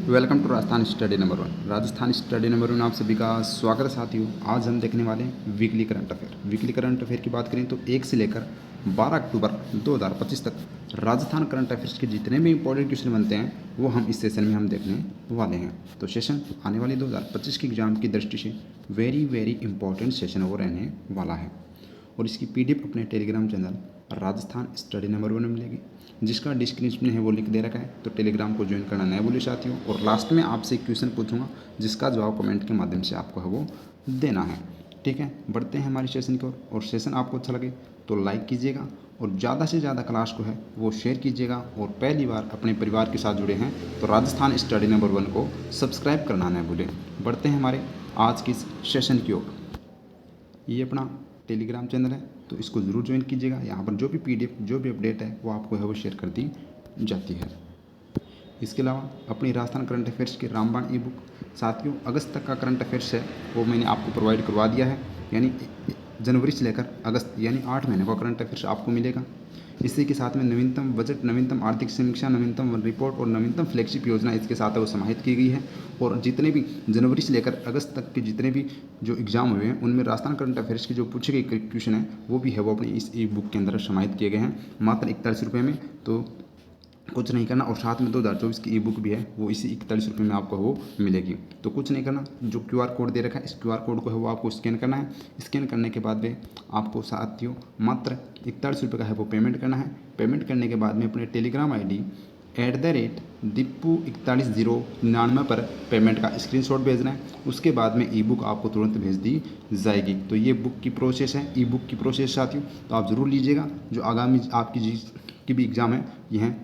Welcome to Rajasthan study number 1। Rajasthan study number 1 आप सभी का स्वागत है साथियों। आज हम देखने वाले हैं weekly current affair. Weekly current affair की बात करें तो 1 से लेकर 12 अक्टूबर 2025 तक राजस्थान करंट अफेयर्स के जितने भी इंपॉर्टेंट क्वेश्चन बनते हैं वो हम इस सेशन में हम देखने वाले हैं। तो सेशन आने वाली 2025 की एग्जाम की दृष्टि से वेरी इंपॉर्टेंट सेशन वो रहने वाला है। और इसकी PDF अपने Telegram channel Rajasthan study number 1 में मिलेगी, जिसका डिस्क्रिप्शन है वो लिख दे रखा है। तो टेलीग्राम को ज्वाइन करना नहीं भूलिए साथियों। और लास्ट में आपसे एक क्वेश्चन पूछूंगा जिसका जवाब कमेंट के माध्यम से आपको है वो देना है। ठीक है, बढ़ते हैं हमारे सेशन की ओर। और सेशन आपको अच्छा लगे तो लाइक कीजिएगा और ज़्यादा से ज़्यादा क्लास को है वो शेयर कीजिएगा। और पहली बार अपने परिवार के साथ जुड़े हैं तो राजस्थान स्टडी नंबर 1 को सब्सक्राइब करना नहीं भूलें। बढ़ते हैं हमारे आज की सेशन की ओर। ये अपना टेलीग्राम चैनल है तो इसको ज़रूर ज्वाइन कीजिएगा। यहाँ पर जो भी PDF जो भी अपडेट है वो आपको है वो शेयर कर दी जाती है। इसके अलावा अपनी राजस्थान करंट अफेयर्स की रामबाण ई बुक साथियों अगस्त तक का करंट अफेयर्स है वो मैंने आपको प्रोवाइड करवा दिया है। यानी जनवरी से लेकर अगस्त यानी 8 महीने का करंट अफेयर्स आपको मिलेगा। इसी के साथ में नवीनतम बजट, नवीनतम आर्थिक समीक्षा, नवीनतम वन रिपोर्ट और नवीनतम फ्लैगशिप योजना इसके साथ वो समाहित की गई है। और जितने भी जनवरी से लेकर अगस्त तक के जितने भी जो एग्जाम हुए हैं उनमें राजस्थान करंट अफेयर्स के जो पूछे गए क्वेश्चन हैं वो भी है वो अपनी इस ई बुक के अंदर समाहित किए गए हैं मात्र 41 रुपये में। तो कुछ नहीं करना। और साथ में 2024 की ई बुक भी है वो इसी 41 रुपये में आपको वो मिलेगी। तो कुछ नहीं करना, जो QR कोड दे रखा है इस QR कोड को है वो आपको स्कैन करना है। स्कैन करने के बाद में आपको साथियों मात्र 41 रुपये का है वो पेमेंट करना है। पेमेंट करने के बाद में अपने टेलीग्राम ID @dipu4199 पर पेमेंट का स्क्रीनशॉट भेजना है। उसके बाद में ई बुक आपको तुरंत भेज दी जाएगी। तो ये बुक की प्रोसेस है, ई बुक की प्रोसेस साथियों, तो आप ज़रूर लीजिएगा। जो आगामी आपकी की भी एग्ज़ाम है यह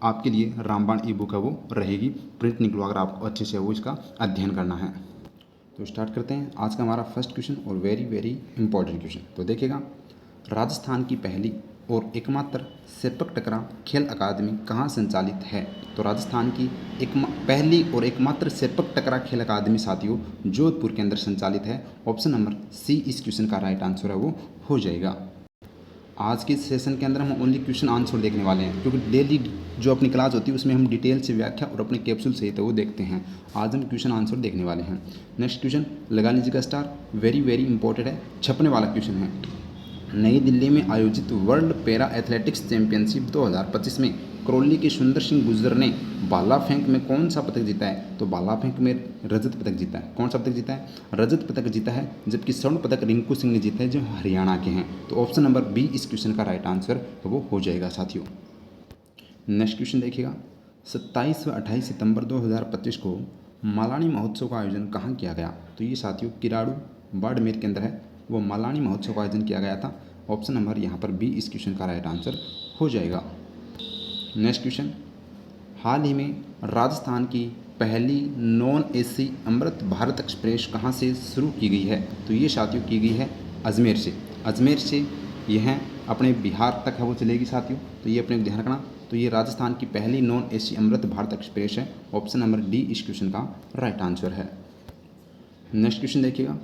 आपके लिए रामबाण ई बुक है वो रहेगी प्रिंट निकलवा कर आपको अच्छे से वो इसका अध्ययन करना है। तो स्टार्ट करते हैं आज का हमारा फर्स्ट क्वेश्चन और वेरी इंपॉर्टेंट क्वेश्चन। तो देखिएगा, राजस्थान की पहली और एकमात्र सेपक टकरा खेल अकादमी कहाँ संचालित है? तो राजस्थान की पहली और एकमात्र सेपक टकरा खेल अकादमी साथियों जोधपुर के अंदर संचालित है। ऑप्शन नंबर C इस क्वेश्चन का राइट आंसर है वो हो जाएगा। आज के सेशन के अंदर हम ओनली क्वेश्चन आंसर देखने वाले हैं, क्योंकि डेली जो अपनी क्लास होती है उसमें हम डिटेल से व्याख्या और अपने कैप्सूल सहित वो देखते हैं। आज हम क्वेश्चन आंसर देखने वाले हैं। नेक्स्ट क्वेश्चन लगा लीजिएगा स्टार, वेरी इंपॉर्टेंट है, छपने वाला क्वेश्चन है। नई दिल्ली में आयोजित वर्ल्ड पैरा एथलेटिक्स चैंपियनशिप 2025 में करौली के सुंदर सिंह गुर्जर ने भाला फेंक में कौन सा पदक जीता है? तो भाला फेंक में रजत पदक जीता है। कौन सा पदक जीता है? रजत पदक जीता है। जबकि स्वर्ण पदक रिंकू सिंह ने जीता है जो हरियाणा के हैं। तो ऑप्शन नंबर B इस क्वेश्चन का राइट आंसर वो हो जाएगा साथियों। नेक्स्ट क्वेश्चन देखिएगा, 27 व 28 सितंबर 2025 को मालानी महोत्सव का आयोजन कहाँ किया गया? तो ये साथियों किराड़ू बाड़मेर के अंदर है वो मालानी महोत्सव का आयोजन किया गया था। ऑप्शन नंबर यहाँ पर B इस क्वेश्चन का राइट आंसर हो जाएगा। नेक्स्ट क्वेश्चन, हाल ही में राजस्थान की पहली non AC Amrit Bharat express कहाँ से शुरू की गई है? तो ये साथियों की गई है अजमेर से। अजमेर से यह अपने बिहार तक है वो चलेगी साथियों, तो ये अपने ध्यान रखना। तो ये राजस्थान की पहली non AC Amrit Bharat express है। ऑप्शन नंबर D इस क्वेश्चन का राइट आंसर है। नेक्स्ट क्वेश्चन देखिएगा,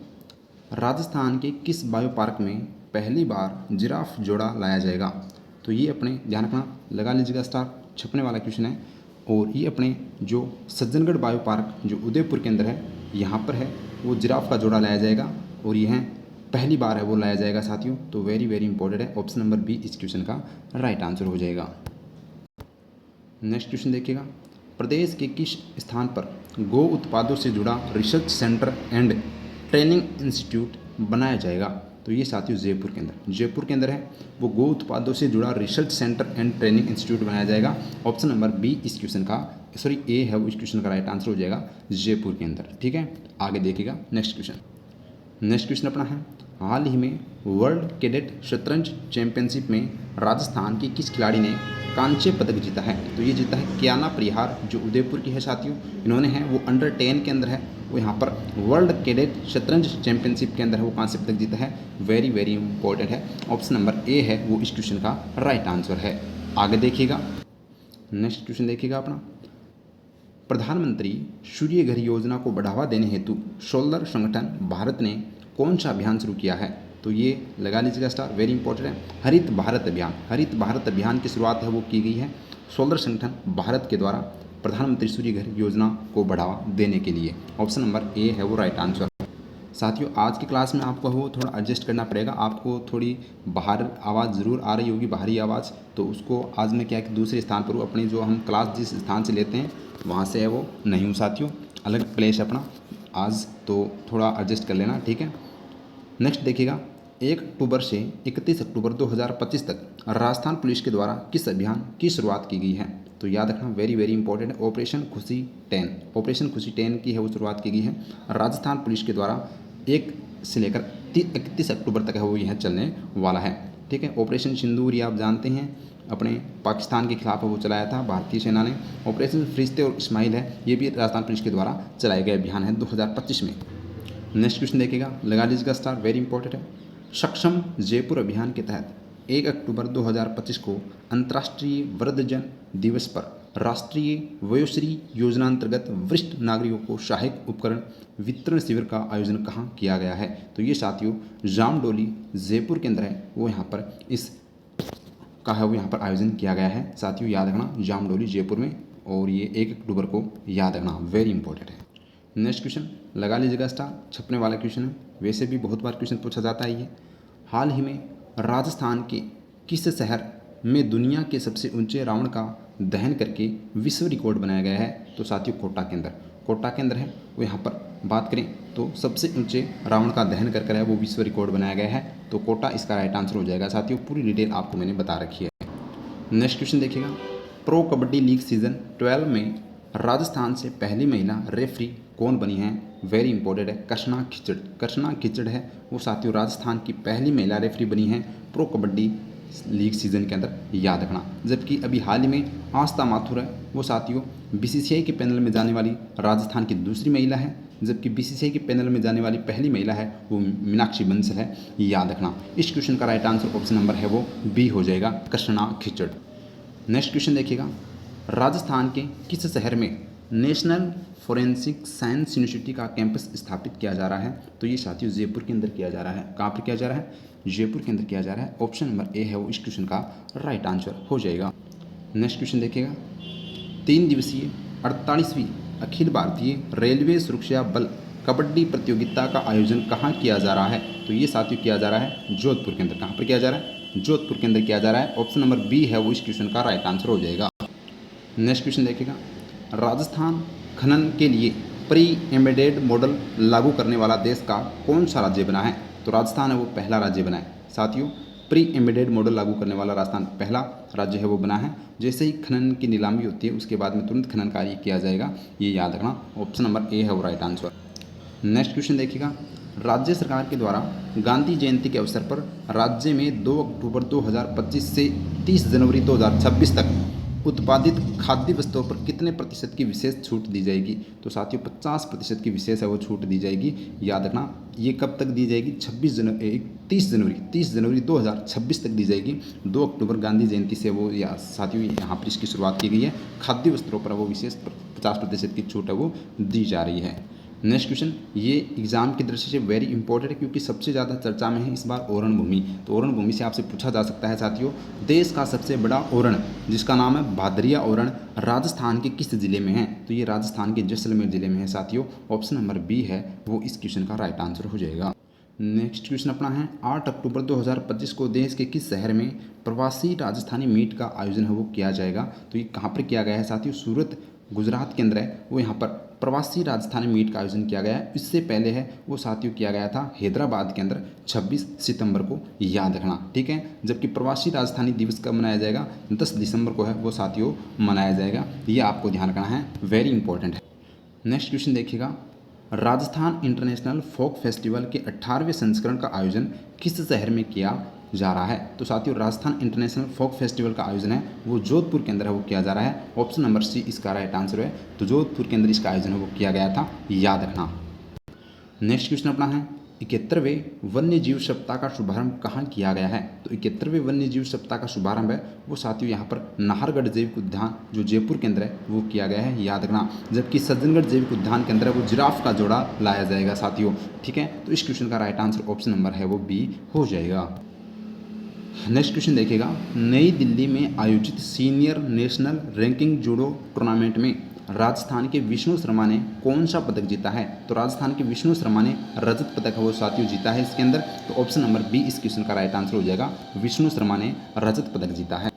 राजस्थान के किस बायो पार्क में पहली बार जिराफ जोड़ा लाया जाएगा? तो ये अपने ध्यान रखना, लगा लीजिएगा स्टार, छपने वाला क्वेश्चन है। और ये अपने जो सज्जनगढ़ बायो पार्क जो उदयपुर के अंदर है यहाँ पर है वो जिराफ का जोड़ा लाया जाएगा। और यह पहली बार है वो लाया जाएगा साथियों। तो वेरी इंपॉर्टेंट है, ऑप्शन नंबर B इस क्वेश्चन का राइट आंसर हो जाएगा। नेक्स्ट क्वेश्चन देखिएगा, प्रदेश के किस स्थान पर गो उत्पादों से जुड़ा research centre and training institute बनाया जाएगा? तो ये साथियों जयपुर के अंदर है वो गो उत्पादों से जुड़ा research centre and training institute बनाया जाएगा। ऑप्शन नंबर B इस क्वेश्चन का A है वो इस क्वेश्चन का राइट आंसर हो जाएगा जयपुर के अंदर। ठीक है, आगे देखिएगा नेक्स्ट क्वेश्चन अपना है, हाल ही में वर्ल्ड कैडेट शतरंज चैंपियनशिप में राजस्थान की किस खिलाड़ी ने कांस्य पदक जीता है? तो ये जीता है कियाना परिहार जो उदयपुर की है साथियों। इन्होंने है वो अंडर 10 के अंदर है वो यहाँ पर वर्ल्ड कैडेट शतरंज चैंपियनशिप के अंदर है वो कांस्य पदक जीता है। वेरी इंपॉर्टेंट है, ऑप्शन नंबर A है वो इस क्वेश्चन का राइट आंसर है। आगे देखिएगा नेक्स्ट क्वेश्चन देखिएगा अपना, प्रधानमंत्री सूर्य घर योजना को बढ़ावा देने हेतु सोलर संगठन भारत ने कौन सा अभियान शुरू किया है? तो ये लगा लीजिएगा स्टार, वेरी इंपॉर्टेंट है, हरित भारत अभियान। हरित भारत अभियान की शुरुआत है वो की गई है सोलर संगठन भारत के द्वारा प्रधानमंत्री सूर्य घर योजना को बढ़ावा देने के लिए। ऑप्शन नंबर ए है वो राइट आंसर। साथियों आज की क्लास में आपको वो थोड़ा एडजस्ट करना पड़ेगा, आपको थोड़ी बाहर आवाज़ ज़रूर आ रही होगी, बाहरी आवाज़, तो उसको आज मैं क्या कि दूसरे स्थान पर हूँ, अपनी जो हम क्लास जिस स्थान से लेते हैं वहाँ से है वो नहीं हूँ साथियों, अलग प्लेस है अपना आज, तो थोड़ा एडजस्ट कर लेना, ठीक है। नेक्स्ट देखिएगा, 1 अक्टूबर से 31 अक्टूबर 2025 तक राजस्थान पुलिस के द्वारा किस अभियान की शुरुआत की गई है? तो याद रखना, वेरी वेरी इंपॉर्टेंट है, ऑपरेशन खुशी 10। ऑपरेशन खुशी 10 की है वो शुरुआत की गई है राजस्थान पुलिस के द्वारा 1 से लेकर 31 अक्टूबर तक है वो यह चलने वाला है, ठीक है। ऑपरेशन सिंदूर ये आप जानते हैं, अपने पाकिस्तान के खिलाफ वो चलाया था भारतीय सेना ने। ऑपरेशन फरिश्ते और इस्माइल है, ये भी राजस्थान पुलिस के द्वारा चलाए गए अभियान है 2025 में। नेक्स्ट क्वेश्चन देखिएगा, लगा लीजिएगा स्टार, वेरी इंपॉर्टेंट है। सक्षम जयपुर अभियान के तहत 1 अक्टूबर 2025 को अंतर्राष्ट्रीय वृद्धजन दिवस पर राष्ट्रीय वयोश्री योजना अंतर्गत वरिष्ठ नागरिकों को सहायक उपकरण वितरण शिविर का आयोजन कहाँ किया गया है? तो ये साथियों जामडोली जयपुर के अंदर है वो यहाँ पर इस का है वो यहाँ पर आयोजन किया गया है साथियों, याद रखना जामडोली जयपुर में, और ये 1 अक्टूबर को याद रखना, वेरी इंपॉर्टेंट है। नेक्स्ट क्वेश्चन लगा लीजिएगा स्टार, छपने वाला क्वेश्चन है, वैसे भी बहुत बार क्वेश्चन पूछा जाता है ये। हाल ही में राजस्थान के किस शहर में दुनिया के सबसे ऊंचे रावण का दहन करके विश्व रिकॉर्ड बनाया गया है? तो साथियों कोटा के अंदर, कोटा के अंदर है वो। यहाँ पर बात करें तो सबसे ऊंचे रावण का दहन कर है वो विश्व रिकॉर्ड बनाया गया है, तो कोटा इसका राइट आंसर हो जाएगा साथियों, पूरी डिटेल आपको मैंने बता रखी है। नेक्स्ट क्वेश्चन देखिएगा, प्रो कबड्डी लीग सीजन 12 में राजस्थान से पहली महिला रेफरी कौन बनी है? वेरी इंपॉर्टेंट है, कृष्णा खिचड़। कृष्णा खिचड़ है वो साथियों राजस्थान की पहली महिला रेफरी बनी है प्रो कबड्डी लीग सीजन के अंदर, याद रखना। जबकि अभी हाल ही में आस्था माथुर है वो साथियों बीसीसीआई के पैनल में जाने वाली राजस्थान की दूसरी महिला है, जबकि बीसीसीआई के पैनल में जाने वाली पहली महिला है वो मीनाक्षी बंसल है, याद रखना। इस क्वेश्चन का राइट आंसर ऑप्शन नंबर है वो बी हो जाएगा, कृष्णा खिचड़। नेक्स्ट क्वेश्चन देखिएगा, राजस्थान के किस शहर में नेशनल फॉरेंसिक साइंस यूनिवर्सिटी का कैंपस स्थापित किया जा रहा है? तो ये साथियों जयपुर के अंदर किया जा रहा है। कहाँ पर किया जा रहा है? जयपुर के अंदर किया जा रहा है, ऑप्शन नंबर ए है वो इस क्वेश्चन का राइट आंसर हो जाएगा। नेक्स्ट क्वेश्चन देखिएगा, 3 दिवसीय 48वीं अखिल भारतीय रेलवे सुरक्षा बल कबड्डी प्रतियोगिता का आयोजन कहाँ किया जा रहा है? तो ये साथियों किया जा रहा है जोधपुर के अंदर। कहाँ पर किया जा रहा है? जोधपुर के अंदर किया जा रहा है, ऑप्शन नंबर बी है वो इस क्वेश्चन का राइट आंसर हो जाएगा। नेक्स्ट क्वेश्चन देखिएगा, राजस्थान खनन के लिए प्री एम्बेडेड मॉडल लागू करने वाला देश का कौन सा राज्य बना है? तो राजस्थान है वो पहला राज्य बना है साथियों, प्री एम्बेडेड मॉडल लागू करने वाला राजस्थान पहला राज्य है वो बना है। जैसे ही खनन की नीलामी होती है उसके बाद में तुरंत खनन कार्य किया जाएगा, ये याद रखना, ऑप्शन नंबर ए है वो राइट आंसर। नेक्स्ट क्वेश्चन देखिएगा, राज्य सरकार के द्वारा गांधी जयंती के अवसर पर राज्य में 2 अक्टूबर 2025 से 30 जनवरी 2026 तक उत्पादित खाद्य वस्तुओं पर कितने प्रतिशत की विशेष छूट दी जाएगी? तो साथियों 50% की विशेष है वो छूट दी जाएगी, याद रखना। ये कब तक दी जाएगी? 30 जनवरी 2026 तक दी जाएगी। 2 अक्टूबर गांधी जयंती से वो साथियों यहाँ पर इसकी शुरुआत की गई है, खाद्य वस्त्रों पर वो विशेष 50% की छूट है वो दी जा रही है। नेक्स्ट क्वेश्चन, ये एग्जाम की दृष्टि से वेरी इंपॉर्टेंट है क्योंकि सबसे ज़्यादा चर्चा में है इस बार ओरण भूमि। तो ओरण भूमि से आपसे पूछा जा सकता है साथियों, देश का सबसे बड़ा ओरण जिसका नाम है भादरिया ओरण राजस्थान के किस जिले में है? तो ये राजस्थान के जैसलमेर जिले में है साथियों, ऑप्शन नंबर बी है वो इस क्वेश्चन का राइट आंसर हो जाएगा। नेक्स्ट क्वेश्चन अपना है, 8 अक्टूबर 2025 को देश के किस शहर में प्रवासी राजस्थानी मीट का आयोजन है वो किया जाएगा? तो ये कहाँ पर किया गया है साथियों? सूरत गुजरात के अंदर है वो यहाँ पर प्रवासी राजस्थानी मीट का आयोजन किया गया है। इससे पहले है वो साथियों किया गया था हैदराबाद के अंदर 26 सितंबर को, याद रखना, ठीक है। जबकि प्रवासी राजधानी दिवस कब मनाया जाएगा? 10 दिसंबर को है वो साथियों मनाया जाएगा, ये आपको ध्यान रखना है, वेरी इंपॉर्टेंट है। नेक्स्ट क्वेश्चन देखिएगा, राजस्थान इंटरनेशनल फोक फेस्टिवल के 18वें संस्करण का आयोजन किस शहर में किया जा रहा है? तो साथियों राजस्थान इंटरनेशनल फोक फेस्टिवल का आयोजन है वो जोधपुर के अंदर है वो किया जा रहा है, ऑप्शन नंबर सी इसका राइट आंसर है। तो जोधपुर के अंदर इसका आयोजन है वो किया गया था, याद रखना। नेक्स्ट क्वेश्चन अपना है, 71वें वन्य जीव सप्ताह का शुभारंभ कहाँ किया गया है? तो 71वें वन्य जीव सप्ताह का शुभारंभ है वो साथियों यहाँ पर नाहरगढ़ जैविक उद्यान जो जयपुर के अंदर है वो किया गया है, याद रखना। जबकि सज्जनगढ़ जैविक उद्यान के अंदर वो जिराफ का जोड़ा लाया जाएगा साथियों, ठीक है। तो इस क्वेश्चन का राइट आंसर ऑप्शन नंबर है वो बी हो जाएगा। नेक्स्ट क्वेश्चन देखिएगा, नई दिल्ली में आयोजित senior national ranking judo tournament में राजस्थान के विष्णु शर्मा ने कौन सा पदक जीता है? तो राजस्थान के विष्णु शर्मा ने रजत पदक है वो साथियों जीता है इसके अंदर। तो ऑप्शन नंबर बी इस क्वेश्चन का राइट आंसर हो जाएगा, विष्णु शर्मा ने रजत पदक जीता है।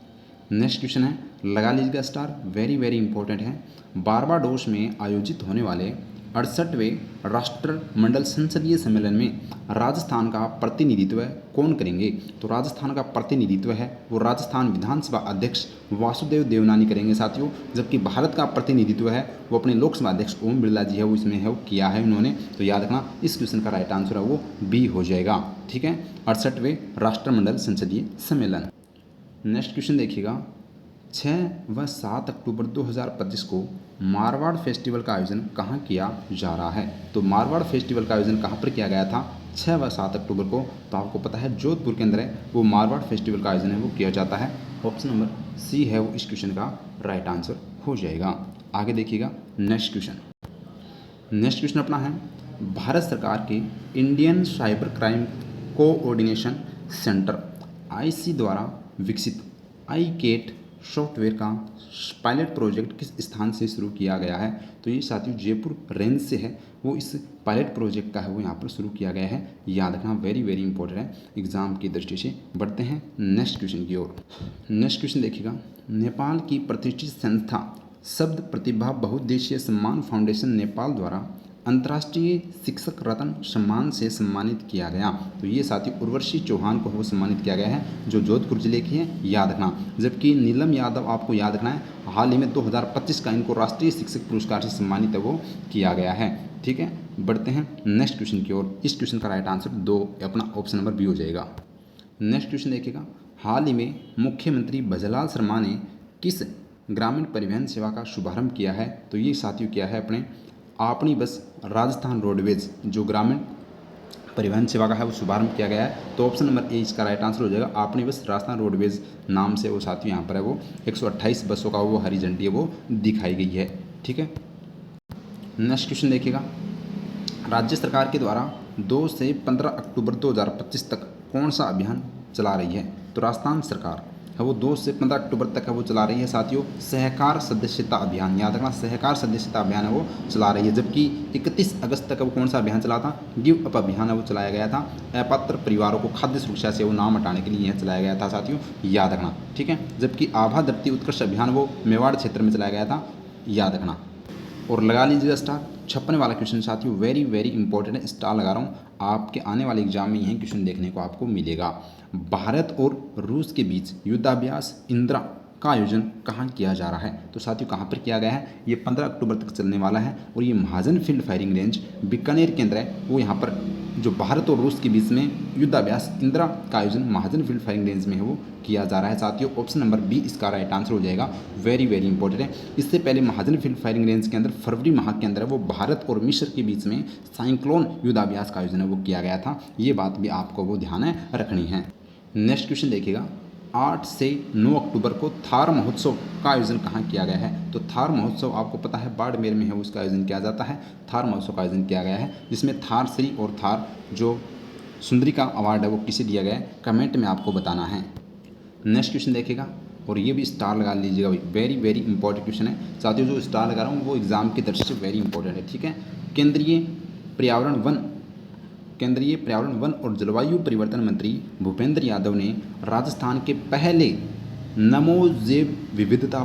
नेक्स्ट क्वेश्चन है, लगा लीजिएगा स्टार, वेरी वेरी इंपॉर्टेंट है। बारबाडोस में आयोजित होने वाले 68वें राष्ट्रमंडल संसदीय सम्मेलन में राजस्थान का प्रतिनिधित्व कौन करेंगे? तो राजस्थान का प्रतिनिधित्व है वो राजस्थान विधानसभा अध्यक्ष वासुदेव देवनानी करेंगे साथियों। जबकि भारत का प्रतिनिधित्व है वो अपने लोकसभा अध्यक्ष ओम बिरला जी है वो इसमें है वो किया है उन्होंने। तो याद रखना इस क्वेश्चन का राइट आंसर है वो बी हो जाएगा। ठीक है, 68वें राष्ट्रमंडल संसदीय सम्मेलन। नेक्स्ट क्वेश्चन देखिएगा, 6 व 7 अक्टूबर 2025 को मारवाड़ फेस्टिवल का आयोजन कहाँ किया जा रहा है? तो मारवाड़ फेस्टिवल का आयोजन कहाँ पर किया गया था 6 व 7 अक्टूबर को? तो आपको पता है जोधपुर के अंदर है वो मारवाड़ फेस्टिवल का आयोजन है वो किया जाता है। ऑप्शन नंबर सी है वो इस क्वेश्चन का राइट आंसर हो जाएगा। आगे देखिएगा नेक्स्ट क्वेश्चन। नेक्स्ट क्वेश्चन अपना है, भारत सरकार के Indian cyber crime coordination centre IC द्वारा विकसित ICAT सॉफ्टवेयर का पायलट प्रोजेक्ट किस स्थान से शुरू किया गया है? तो ये साथियों जयपुर रेंज से है वो इस पायलट प्रोजेक्ट का है वो यहाँ पर शुरू किया गया है। याद रखना वेरी वेरी इंपॉर्टेंट है एग्जाम की दृष्टि से। बढ़ते हैं नेक्स्ट क्वेश्चन की ओर। नेक्स्ट क्वेश्चन देखिएगा, नेपाल की प्रतिष्ठित संस्था शब्द प्रतिभा बहुउद्देशीय सम्मान फाउंडेशन नेपाल द्वारा अंतर्राष्ट्रीय शिक्षक रत्न सम्मान से सम्मानित किया गया। तो ये साथी उर्वशी चौहान को वो सम्मानित किया गया है जो जोधपुर जिले की है, याद रखना। जबकि नीलम यादव आपको याद रखना है हाल ही में 2025 का इनको राष्ट्रीय शिक्षक पुरस्कार से सम्मानित है वो किया गया है। ठीक है, बढ़ते हैं नेक्स्ट क्वेश्चन की ओर। इस क्वेश्चन का राइट आंसर 2 अपना ऑप्शन नंबर बी हो जाएगा। नेक्स्ट क्वेश्चन देखिएगा, हाल ही में मुख्यमंत्री भजनलाल शर्मा ने किस ग्रामीण परिवहन सेवा का शुभारंभ किया है? तो ये साथियों किया है अपनी बस राजस्थान रोडवेज जो ग्रामीण परिवहन सेवा का है वो शुभारंभ किया गया है। तो ऑप्शन नंबर ए इसका राइट आंसर हो जाएगा, अपनी बस राजस्थान रोडवेज नाम से वो साथियों यहाँ पर है वो 128 बसों का वो हरी झंडी है वो दिखाई गई है। ठीक है, नेक्स्ट क्वेश्चन देखिएगा, राज्य सरकार के द्वारा 2 से 15 अक्टूबर 2025 तक कौन सा अभियान चला रही है? तो राजस्थान सरकार है वो 2 से 15 अक्टूबर तक है वो चला रही है साथियों सहकार सदस्यता अभियान। याद रखना सहकार सदस्यता अभियान है वो चला रही है। जबकि 31 अगस्त तक वो कौन सा अभियान चला था? गिव अप अभियान है वो चलाया गया था। अपात्र परिवारों को खाद्य सुरक्षा से वो नाम हटाने के लिए यह चलाया गया था साथियों, याद रखना। ठीक है, जबकि आभा धरती उत्कृष्ट अभियान वो मेवाड़ क्षेत्र में चलाया गया था, याद रखना। और लगा लीजिएगा स्टार। 56 वाला क्वेश्चन साथियों वेरी वेरी इंपॉर्टेंट है, स्टार लगा रहा हूँ। आपके आने वाले एग्जाम में यही क्वेश्चन देखने को आपको मिलेगा। भारत और रूस के बीच युद्धाभ्यास इंदिरा का आयोजन कहाँ किया जा रहा है? तो साथियों कहाँ पर किया गया है? ये 15 अक्टूबर तक चलने वाला है और ये महाजन फील्ड फायरिंग रेंज बीकानेर के अंदर है वो यहाँ पर जो भारत और रूस के बीच में युद्धाभ्यास इंदिरा का आयोजन महाजन फील्ड फायरिंग रेंज में है वो किया जा रहा है साथियों। ऑप्शन नंबर बी इसका राइट आंसर हो जाएगा, वेरी वेरी इंपॉर्टेंट है। इससे पहले महाजन फील्ड फायरिंग रेंज के अंदर फरवरी माह के अंदर वो भारत और मिस्र के बीच में साइक्लोन युद्धाभ्यास का आयोजन है वो किया गया था। ये बात भी आपको वो ध्यान रखनी है। नेक्स्ट क्वेश्चन देखिएगा, 8 से 9 अक्टूबर को थार महोत्सव का आयोजन कहाँ किया गया है? तो थार महोत्सव आपको पता है बाड़मेर में है उसका आयोजन किया जाता है। थार महोत्सव का आयोजन किया गया है जिसमें थार श्री और थार जो सुंदरी का अवार्ड है वो किसे दिया गया है, कमेंट में आपको बताना है। नेक्स्ट क्वेश्चन देखिएगा और ये भी स्टार लगा लीजिएगा भाई, वेरी वेरी इंपॉर्टेंट क्वेश्चन है साथियों। जो स्टार लगा रहा हूँ वो एग्जाम की दृष्टि से वेरी इंपॉर्टेंट है। ठीक है, केंद्रीय पर्यावरण वन और जलवायु परिवर्तन मंत्री भूपेंद्र यादव ने राजस्थान के पहले नमो जैव विविधता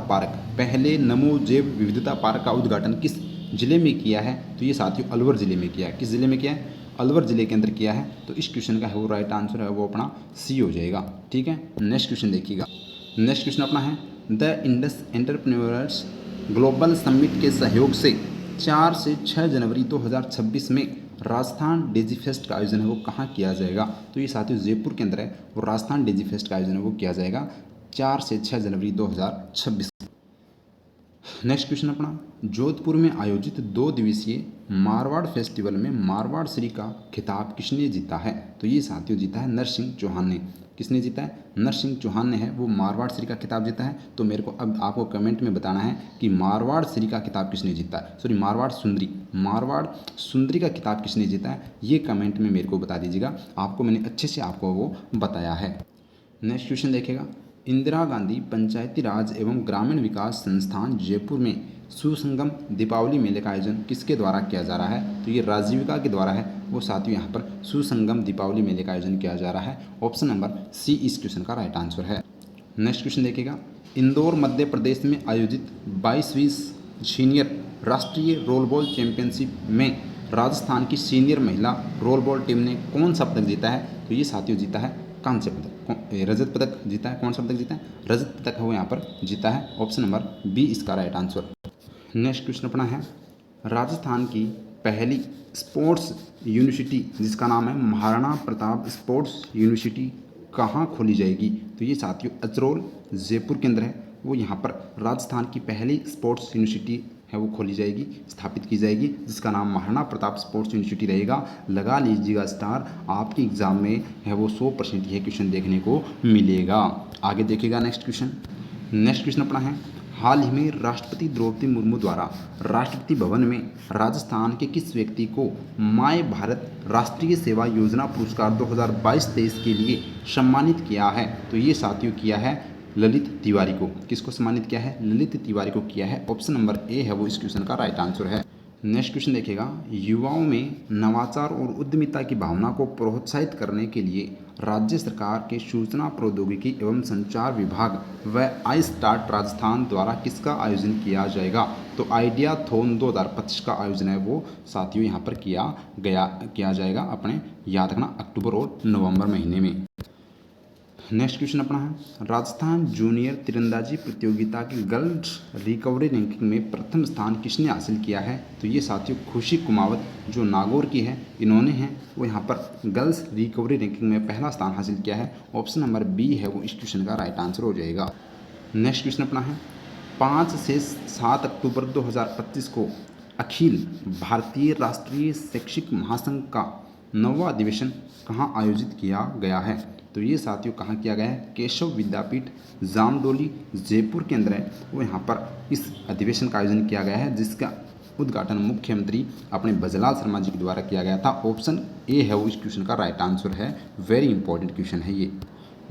पार्क का उद्घाटन किस जिले में किया है? तो ये साथियों अलवर जिले में किया है। किस जिले में किया है? अलवर जिले के अंदर किया है। तो इस क्वेश्चन का है वो राइट आंसर है वो अपना सी हो जाएगा। ठीक है, नेक्स्ट क्वेश्चन देखिएगा। नेक्स्ट क्वेश्चन अपना है, the Indus entrepreneurs global summit के सहयोग से 4 से 6 जनवरी 2026 में राजस्थान डेजी फेस्ट का आयोजन है वो कहाँ किया जाएगा? तो ये साथियों जयपुर के अंदर है और राजस्थान डेजी फेस्ट का आयोजन है वो किया जाएगा 4 से 6 जनवरी 2026। नेक्स्ट क्वेश्चन अपना, जोधपुर में आयोजित 2 दिवसीय मारवाड़ फेस्टिवल में मारवाड़ श्री का खिताब किसने जीता है? तो ये साथियों जीता है नरसिंह चौहान ने। किसने जीता है? नरसिंह चौहान ने है वो मारवाड़ श्री का खिताब जीता है। तो मेरे को अब आपको कमेंट में बताना है कि मारवाड़ श्री का खिताब किसने जीता है, सॉरी मारवाड़ सुंदरी का खिताब किसने जीता है, ये कमेंट में मेरे को बता दीजिएगा। आपको मैंने अच्छे से आपको वो बताया है। नेक्स्ट क्वेश्चन देखेगा, इंदिरा गांधी पंचायती राज एवं ग्रामीण विकास संस्थान जयपुर में सुसंगम दीपावली मेले का आयोजन किसके द्वारा किया जा रहा है? तो ये राजीविका के द्वारा है। वो साथियों यहाँ पर सुसंगम दीपावली मेले का आयोजन किया जा रहा है। ऑप्शन नंबर सी इस क्वेश्चन का राइट आंसर है। नेक्स्ट क्वेश्चन देखिएगा, इंदौर मध्य प्रदेश में आयोजित 22वीं सीनियर राष्ट्रीय रोलबॉल चैंपियनशिप में राजस्थान की सीनियर महिला रोलबॉल टीम ने कौन सा पदक जीता है? तो ये साथियों जीता है कांस्य पदक, रजत पदक जीता है। कौन सा पदक जीता है? रजत पदक है वो यहाँ पर जीता है। ऑप्शन नंबर बी इसका राइट आंसर। नेक्स्ट क्वेश्चन अपना है, राजस्थान की पहली स्पोर्ट्स यूनिवर्सिटी जिसका नाम है महाराणा प्रताप स्पोर्ट्स यूनिवर्सिटी कहाँ खोली जाएगी? तो ये साथियों अचरोल जयपुर के अंदर है। वो यहाँ पर राजस्थान की पहली स्पोर्ट्स यूनिवर्सिटी है वो खोली जाएगी, स्थापित की जाएगी, जिसका नाम महाराणा प्रताप स्पोर्ट्स यूनिवर्सिटी रहेगा। लगा लीजिएगा स्टार, आपके एग्जाम में है वो 100% यह क्वेश्चन देखने को मिलेगा। आगे देखिएगा नेक्स्ट क्वेश्चन। नेक्स्ट क्वेश्चन अपना है, हाल ही में राष्ट्रपति द्रौपदी मुर्मू द्वारा राष्ट्रपति भवन में राजस्थान के किस व्यक्ति को माय भारत राष्ट्रीय सेवा योजना पुरस्कार 2022-23 के लिए सम्मानित किया है? तो ये साथियों किया है ललित तिवारी को। किसको सम्मानित किया है? ललित तिवारी को किया है। ऑप्शन नंबर ए है वो इस क्वेश्चन का राइट आंसर है। नेक्स्ट क्वेश्चन देखिएगा, युवाओं में नवाचार और उद्यमिता की भावना को प्रोत्साहित करने के लिए राज्य सरकार के सूचना प्रौद्योगिकी एवं संचार विभाग व आई स्टार्ट राजस्थान द्वारा किसका आयोजन किया जाएगा? तो आइडिया थोन 2025 का आयोजन है वो साथियों यहाँ पर किया जाएगा, अपने याद रखना अक्टूबर और नवंबर महीने में। नेक्स्ट क्वेश्चन अपना है, राजस्थान जूनियर तीरंदाजी प्रतियोगिता की गर्ल्स रिकवरी रैंकिंग में प्रथम स्थान किसने हासिल किया है? तो ये साथियों खुशी कुमावत जो नागौर की है, इन्होंने हैं वो यहाँ पर गर्ल्स रिकवरी रैंकिंग में पहला स्थान हासिल किया है। ऑप्शन नंबर बी है वो इस क्वेश्चन का राइट आंसर हो जाएगा। नेक्स्ट क्वेश्चन अपना है, 5 से 7 अक्टूबर 2025 को अखिल भारतीय राष्ट्रीय शैक्षिक महासंघ का 9वां अधिवेशन कहाँ आयोजित किया गया है? तो ये साथियों कहाँ किया गया है? केशव विद्यापीठ जामडोली जयपुर के अंदर है वो यहाँ पर इस अधिवेशन का आयोजन किया गया है, जिसका उद्घाटन मुख्यमंत्री अपने भजलाल शर्मा जी के द्वारा किया गया था। ऑप्शन ए है वो इस क्वेश्चन का राइट आंसर है। वेरी इंपॉर्टेंट क्वेश्चन है ये।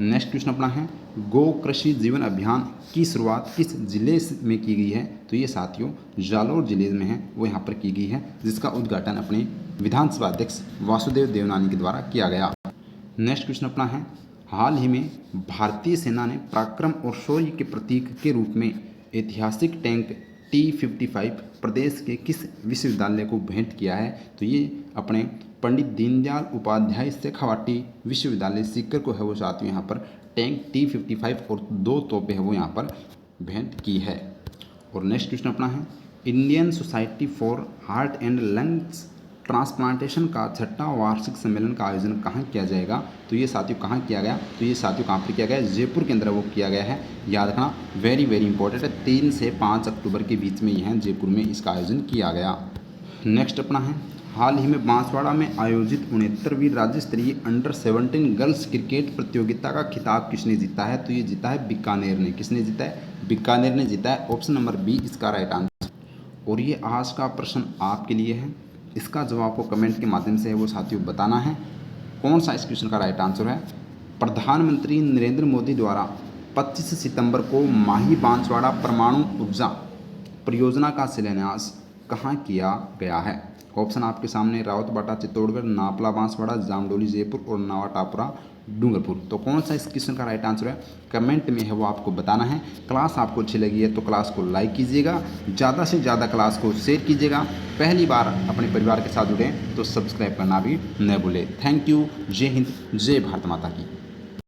नेक्स्ट क्वेश्चन अपना है, गो कृषि जीवन अभियान की शुरुआत किस जिले में की गई है? तो ये साथियों जालोर जिले में है वो यहाँ पर की गई है, जिसका उद्घाटन अपने विधानसभा अध्यक्ष वासुदेव देवनानी के द्वारा किया गया। नेक्स्ट क्वेश्चन अपना है, हाल ही में भारतीय सेना ने पराक्रम और शौर्य के प्रतीक के रूप में ऐतिहासिक टैंक T-55 प्रदेश के किस विश्वविद्यालय को भेंट किया है? तो ये अपने पंडित दीनदयाल उपाध्याय शेखावाटी विश्वविद्यालय सीकर को है वो साथियों यहाँ पर टैंक T-55 और 2 तोपें है वो यहाँ पर भेंट की है। और नेक्स्ट क्वेश्चन अपना है, Indian society for heart and lungs transplantation का 6वां वार्षिक सम्मेलन का आयोजन कहाँ किया जाएगा? तो ये साथियों कहाँ किया गया? तो ये साथियों कहाँ पर किया गया? जयपुर के अंदर वो किया गया है, याद रखना। वेरी इंपॉर्टेंट है। 3 से 5 अक्टूबर के बीच में यह जयपुर में इसका आयोजन किया गया। नेक्स्ट अपना है, हाल ही में बांसवाड़ा में आयोजित 69वीं राज्य स्तरीय अंडर-17 गर्ल्स क्रिकेट प्रतियोगिता का खिताब किसने जीता है? तो ये जीता है बीकानेर ने। किसने जीता है? बीकानेर ने जीता है। ऑप्शन नंबर बी इसका राइट आंसर। और ये आज का प्रश्न आपके लिए है, इसका जवाब को कमेंट के माध्यम से वो साथियों बताना है कौन सा इस क्वेश्चन का राइट आंसर है। प्रधानमंत्री नरेंद्र मोदी द्वारा 25 सितंबर को माही बांसवाड़ा परमाणु ऊर्जा परियोजना का शिलान्यास कहाँ किया गया है? ऑप्शन आपके सामने रावतबाटा चित्तौड़गढ़, नापला बांसवाड़ा, जामडोली जयपुर और नावाटापुरा डूंगरपुर। तो कौन सा इस क्वेश्चन का राइट आंसर है कमेंट में है वो आपको बताना है। क्लास आपको अच्छी लगी है तो क्लास को लाइक कीजिएगा, ज़्यादा से ज़्यादा क्लास को शेयर कीजिएगा। पहली बार अपने परिवार के साथ जुड़ें तो सब्सक्राइब करना भी न भूलें। Thank you. जय हिंद, जय भारत माता की।